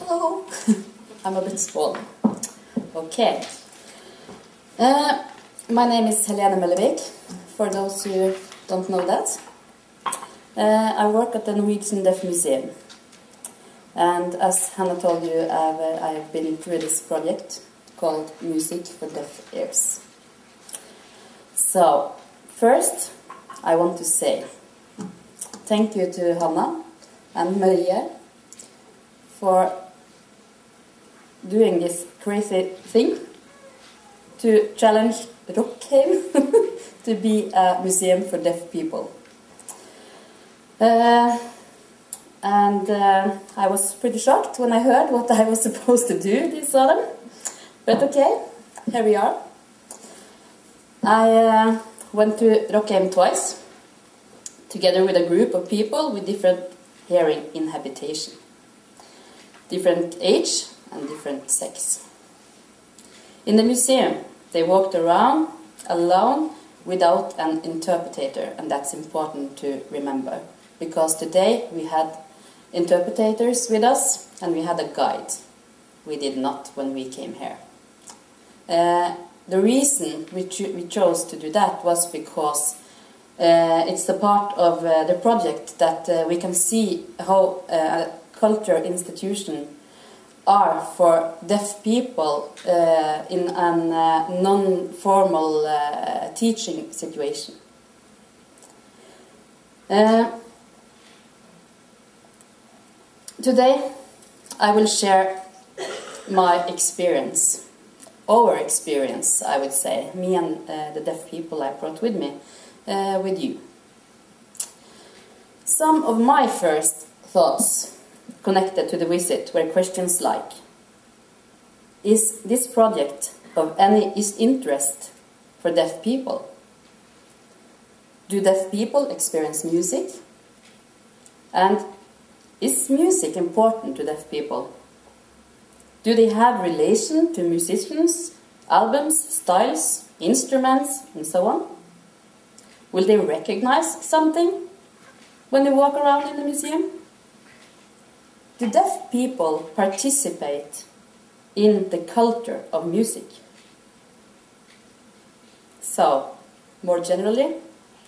Hello. I'm a bit swollen. Okay. My name is Helene Mollevik, for those who don't know that. I work at the Norwegian Deaf Museum. And as Hannah told you, I've been through this project called Music for Deaf Ears. So, first, I want to say thank you to Hannah and Maria for doing this crazy thing to challenge Rockheim to be a museum for deaf people. I was pretty shocked when I heard what I was supposed to do this autumn. But okay, here we are. I went to Rockheim twice, together with a group of people with different hearing inhabitation, different age and different sex. In the museum, they walked around alone without an interpreter, and that's important to remember, because today we had interpreters with us and we had a guide. We did not when we came here. The reason we chose to do that was because it's a part of the project that we can see how culture institutions are for deaf people in a non-formal teaching situation. Today I will share my experience, our experience, I would say, me and the deaf people I brought with me, with you. Some of my first thoughts connected to the visit were questions like: is this project of any interest for deaf people? Do deaf people experience music? And is music important to deaf people? Do they have relation to musicians, albums, styles, instruments, and so on? Will they recognize something when they walk around in the museum? Do deaf people participate in the culture of music? So, more generally,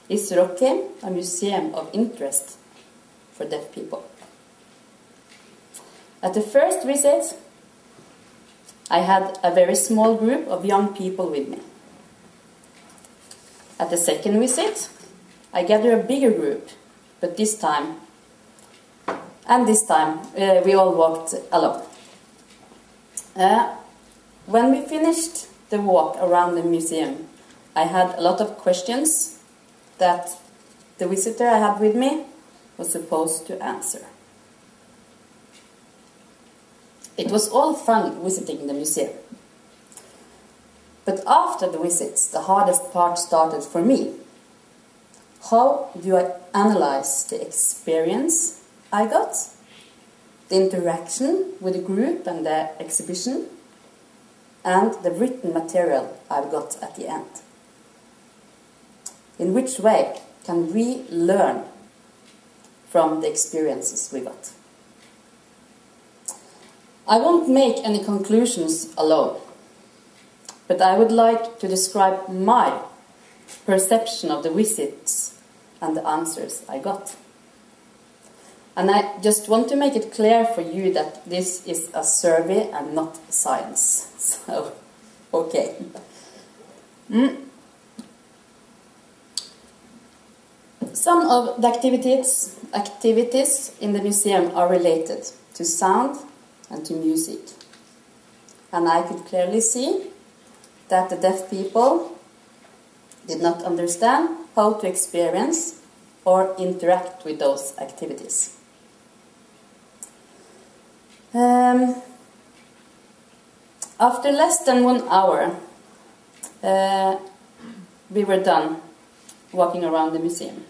is Rockheim a museum of interest for deaf people? At the first visit, I had a very small group of young people with me. At the second visit, I gathered a bigger group, but this time we all walked alone. When we finished the walk around the museum, I had a lot of questions that the visitor I had with me was supposed to answer. It was all fun visiting the museum. But after the visits, the hardest part started for me. How do I analyze the experience I got, the interaction with the group and the exhibition, and the written material I've got at the end? In which way can we learn from the experiences we got? I won't make any conclusions alone, but I would like to describe my perception of the visits and the answers I got. And I just want to make it clear for you that this is a survey and not science. So, okay. Some of the activities in the museum are related to sound and to music. And I could clearly see that the deaf people did not understand how to experience or interact with those activities. After less than 1 hour, we were done walking around the museum,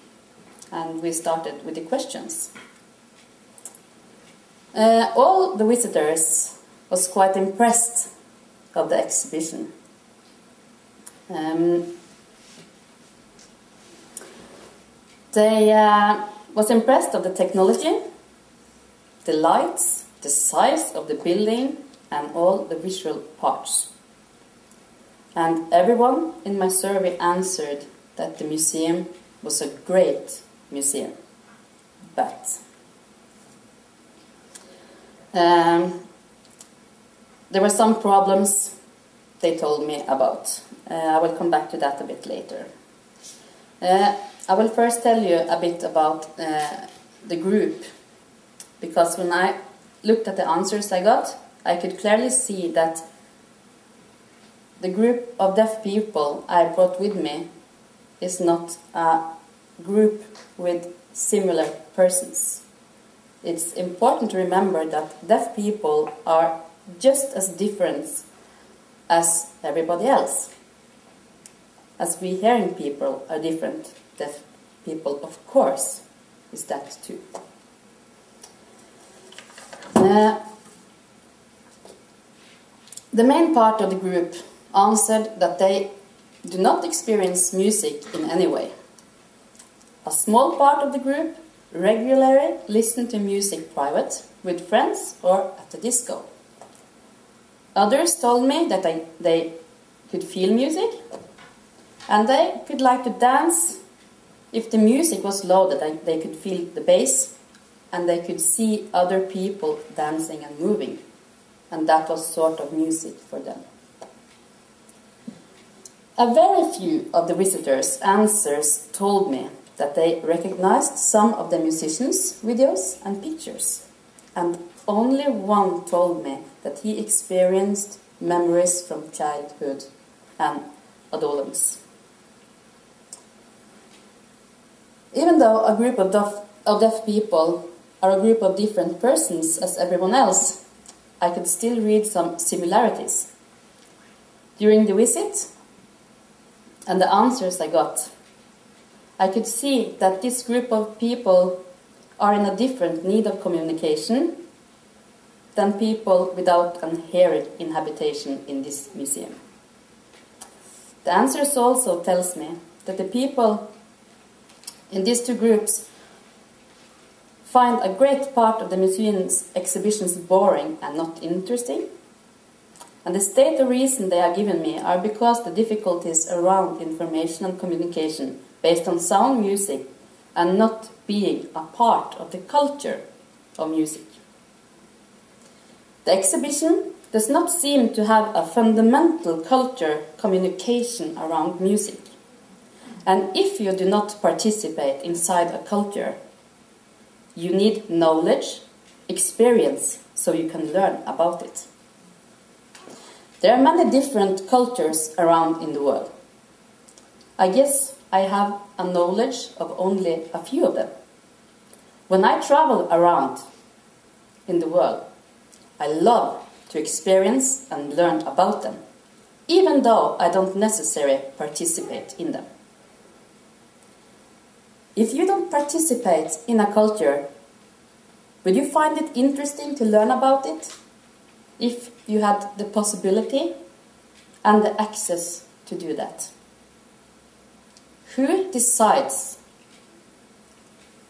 and we started with the questions. All the visitors was quite impressed of the exhibition. They was impressed of the technology, the lights, the size of the building and all the visual parts. And everyone in my survey answered that the museum was a great museum. But there were some problems they told me about. I will come back to that a bit later. I will first tell you a bit about the group, because when I looked at the answers I got, I could clearly see that the group of deaf people I brought with me is not a group with similar persons. It's important to remember that deaf people are just as different as everybody else. As we hearing people are different, deaf people, of course, is that too. The main part of the group answered that they do not experience music in any way. A small part of the group regularly listen to music private, with friends or at the disco. Others told me that they could feel music and they could like to dance. If the music was low, that they could feel the bass and they could see other people dancing and moving. And that was sort of music for them. A very few of the visitors' answers told me that they recognized some of the musicians' videos and pictures. And only one told me that he experienced memories from childhood and adolescence. Even though a group of deaf people are a group of different persons as everyone else, I could still read some similarities. During the visit and the answers I got, I could see that this group of people are in a different need of communication than people without an hearing inhabitation in this museum. The answers also tells me that the people in these two groups find a great part of the museum's exhibitions boring and not interesting. And the state of reason they are given me are because the difficulties around information and communication based on sound music and not being a part of the culture of music. The exhibition does not seem to have a fundamental culture communication around music. And if you do not participate inside a culture, you need knowledge, experience, so you can learn about it. There are many different cultures around in the world. I guess I have a knowledge of only a few of them. When I travel around in the world, I love to experience and learn about them, even though I don't necessarily participate in them. If you don't participate in a culture, would you find it interesting to learn about it if you had the possibility and the access to do that? Who decides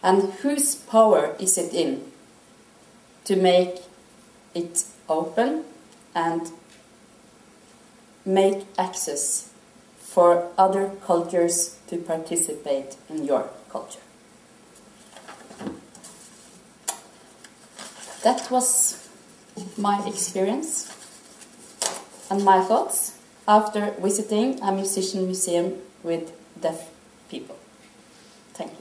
and whose power is it in to make it open and make access for other cultures to participate in your culture? That was my experience and my thoughts after visiting a musician museum with deaf people. Thank you.